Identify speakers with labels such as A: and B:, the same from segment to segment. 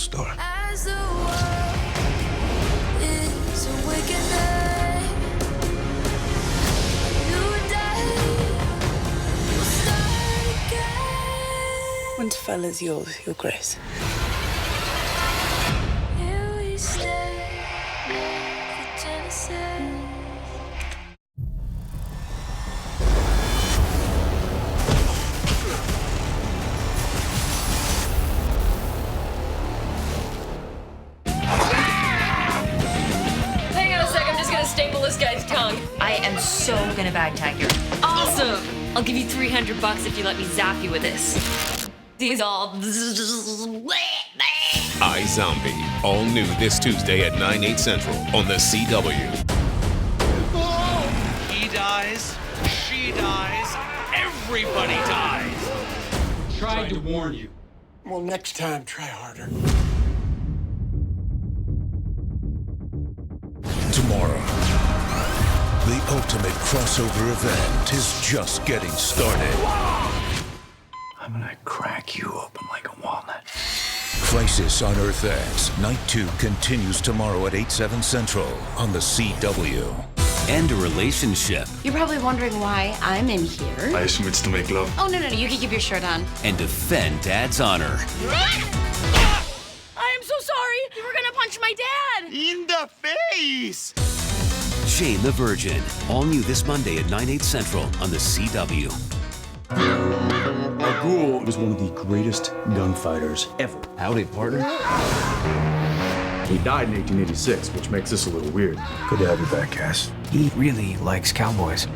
A: store.
B: As the world is awakening, you and I will start again.
C: Winterfell is yours, Your Grace.
B: Here we stay, the Genesis.
D: Hang on a sec, I'm just gonna staple this guy's tongue.
E: I am so gonna bag tag you.
D: Awesome! I'll give you $300 if you let me zap you with this. These all.
F: iZombie, all new this Tuesday at 9/8 Central on the CW.
G: He dies, she dies, everybody dies.
H: Tried to warn you.
A: Well, next time, try harder.
I: Tomorrow, the ultimate crossover event is just getting started.
H: I'm gonna crack you open like a walnut.
I: Crisis on Earth X, Night 2 continues tomorrow at 8/7 Central on the CW.
J: End a relationship
E: You're probably wondering why I'm in here.
H: I assume it's to make love.
E: Oh, no, you can keep your shirt on.
J: and defend Dad's honor.
E: I am so sorry. You were gonna punch my dad.
G: In the face!
J: Jane the Virgin, all new this Monday at 9/8 Central on the CW.
H: Ghoul was one of the greatest gunfighters ever.
K: Howdy, partner.
H: He died in 1886, which makes this a little weird. Good to have you back, Cass.
K: He really likes cowboys.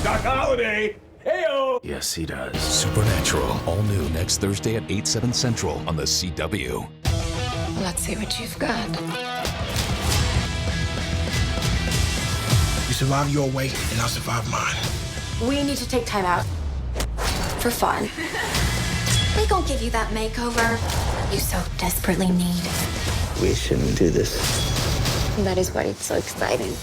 H: Doc Holliday! Heyo!
K: Yes, he does.
I: Supernatural, all new next Thursday at 8/7 Central on the CW.
C: Let's see what you've got.
A: You survive your way, and I'll survive mine.
L: We need to take time out for fun. They gon' give you that makeover you so desperately need.
K: We shouldn't do this.
L: That is why it's so exciting.